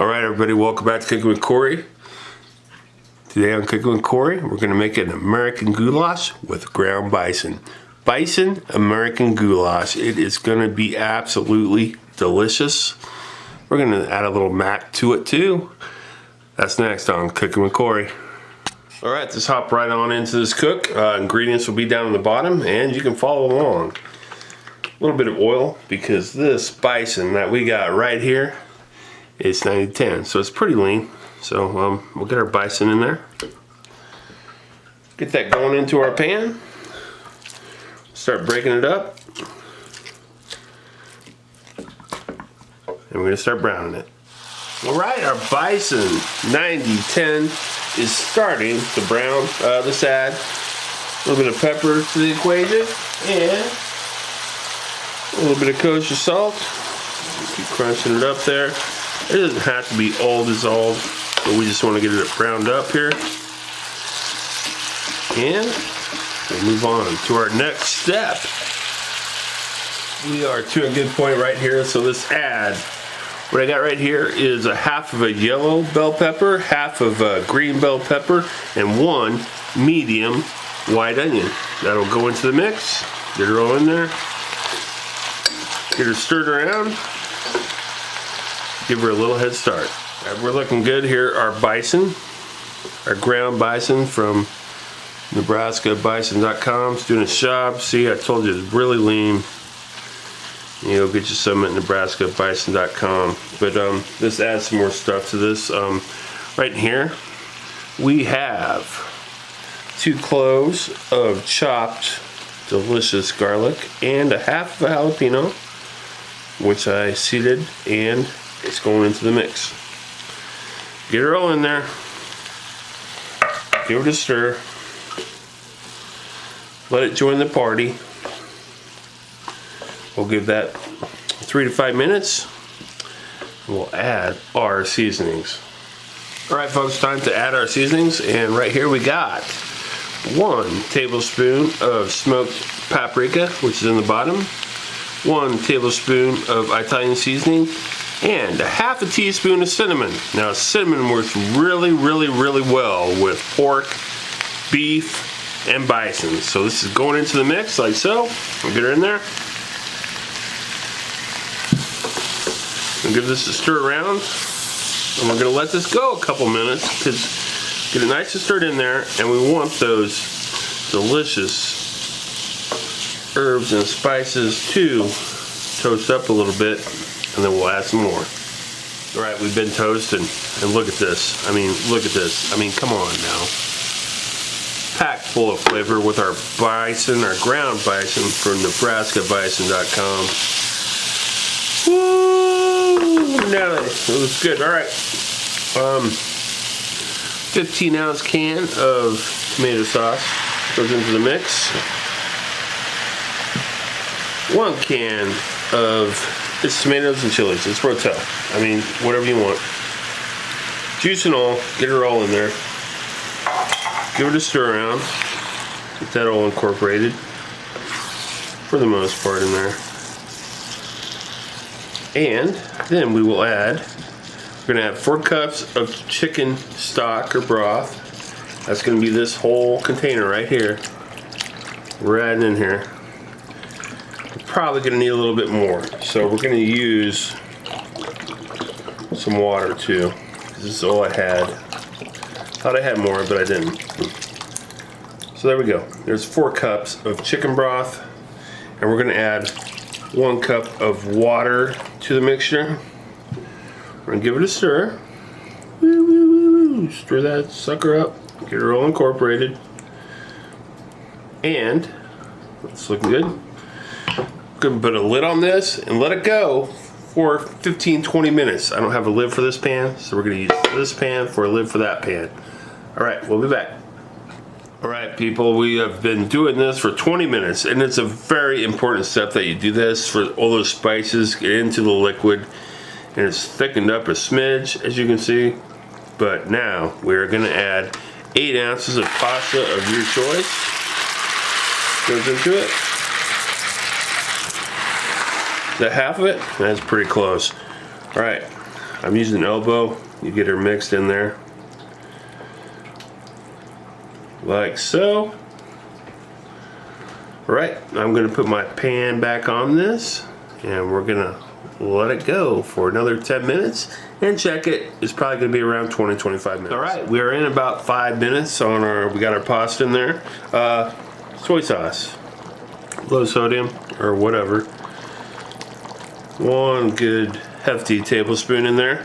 Alright everybody, welcome back to Cooking with Corey. Today on Cooking with Corey, we're going to make an American goulash with ground bison. Bison American goulash. It is going to be absolutely delicious. We're going to add a little mac to it too. That's next on Cooking with Corey. Alright, let's hop right on into this cook. Ingredients will be down on the bottom and you can follow along. A little bit of oil because this bison that we got right here is 90-10, so it's pretty lean. So we'll get our bison in there. Get that going into our pan. Start breaking it up. And we're going to start browning it. Alright, our bison 90-10 is starting to brown. Let's add a little bit of pepper to the equation and a little bit of kosher salt. Keep crunching it up there. It doesn't have to be all dissolved, but we just want to get it browned up here. And we'll move on to our next step. We are to a good point right here, so let's add. What I got right here is a half of a yellow bell pepper, half of a green bell pepper, and one medium white onion. That'll go into the mix. Get her all in there. Get her stirred around. Give her a little head start. Right, we're looking good here. Our bison, our ground bison from NebraskaBison.com. It's doing its job. See, I told you it's really lean. You know, get you some at NebraskaBison.com. But let's add some more stuff to this. Right here, we have 2 cloves of chopped delicious garlic and a half of a jalapeno, which I seeded, and it's going into the mix. Get her all in there. Give it a stir. Let it join the party. We'll give that 3 to 5 minutes. We'll add our seasonings. Alright folks, time to add our seasonings, and right here we got 1 tablespoon of smoked paprika, which is in the bottom, 1 tablespoon of Italian seasoning, and a half a teaspoon of cinnamon. Now cinnamon works really well with pork, beef, and bison. So this is going into the mix like so. We'll get her in there. And give this a stir around. And we're going to let this go a couple minutes because get it nice and stirred in there, and we want those delicious herbs and spices to toast up a little bit, and then we'll add some more. Alright, we've been toasting, and look at this. I mean, look at this. I mean, come on now. Packed full of flavor with our bison, our ground bison from NebraskaBison.com. Woo! Now it looks good. Alright. 15-ounce can of tomato sauce goes into the mix. 1 can of it's tomatoes and chilies. It's rotel. I mean, whatever you want. Juice and all. Get her all in there. Give it a stir around. Get that all incorporated. For the most part in there. And then we will add, we're going to add 4 cups of chicken stock or broth. That's going to be this whole container right here. We're adding in here. Probably going to need a little bit more, so we're going to use some water too. This is all I had. Thought I had more, but I didn't. So there we go. There's 4 cups of chicken broth, and we're going to add 1 cup of water to the mixture. We're going to give it a stir. Woo, woo, woo. Stir that sucker up. Get her all incorporated. And it's looking good. Going to put a lid on this and let it go for 15-20 minutes. I don't have a lid for this pan, so we're going to use this pan for a lid for that pan. Alright, we'll be back. Alright people, we have been doing this for 20 minutes, and it's a very important step that you do this for all those spices get into the liquid, and it's thickened up a smidge, as you can see. But now we're going to add 8 ounces of pasta of your choice. Goes into it. Is that half of it? That's pretty close. Alright, I'm using an elbow. You get her mixed in there. Like so. Alright, I'm going to put my pan back on this and we're going to let it go for another 10 minutes and check it. It's probably going to be around 20-25 minutes. Alright, we are in about 5 minutes on we got our pasta in there. Soy sauce, low sodium or whatever. One good hefty tablespoon in there.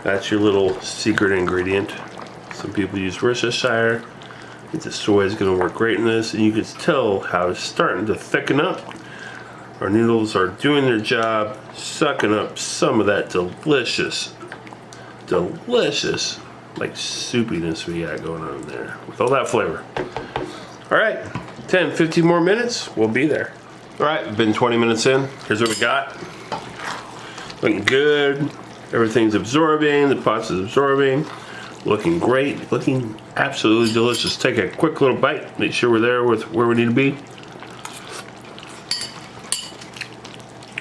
That's your little secret ingredient. Some people use Worcestershire. I think the soy is going to work great in this, and you can tell how it's starting to thicken up. Our noodles are doing their job, sucking up some of that delicious like soupiness we got going on there with all that flavor. All right, 10-15 more minutes, we'll be there. All right, we've been 20 minutes in. Here's what we got. Looking good. Everything's absorbing. The pasta's absorbing. Looking great. Looking absolutely delicious. Take a quick little bite. Make sure we're there with where we need to be.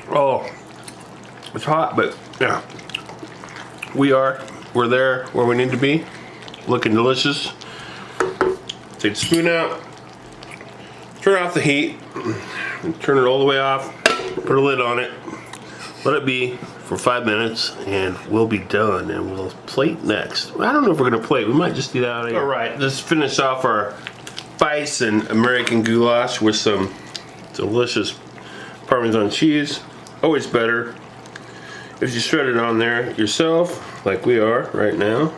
Oh, it's hot, but yeah, we're there where we need to be. Looking delicious. Take the spoon out. Turn off the heat. And turn it all the way off. Put a lid on it. Let it be for 5 minutes and we'll be done, and we'll plate next. I don't know if we're gonna plate. We might just do that out of here. All right, let's finish off our Bison American Goulash with some delicious Parmesan cheese. Always better if you shred it on there yourself, like we are right now.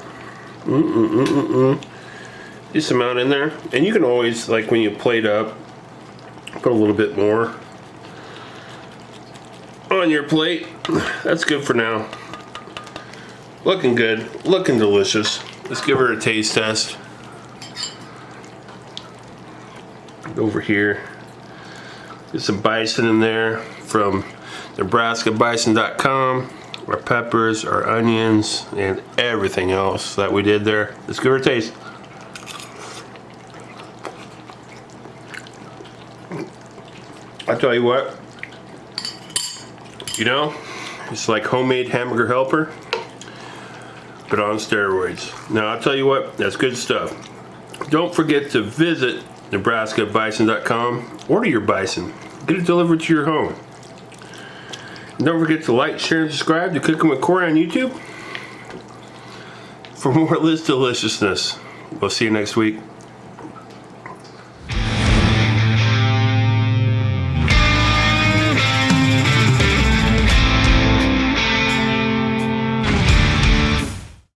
Just amount in there, and you can always, like when you plate up, put a little bit more on your plate. That's good for now. Looking good, looking delicious. Let's give her a taste test. Over here, get some bison in there from NebraskaBison.com. Our peppers, our onions, and everything else that we did there. Let's give her a taste. I tell you what, you know, it's like homemade hamburger helper, but on steroids. Now I'll tell you what, that's good stuff. Don't forget to visit NebraskaBison.com. Order your bison. Get it delivered to your home. And don't forget to like, share, and subscribe to Cooking with Corey on YouTube for more of this deliciousness. We'll see you next week.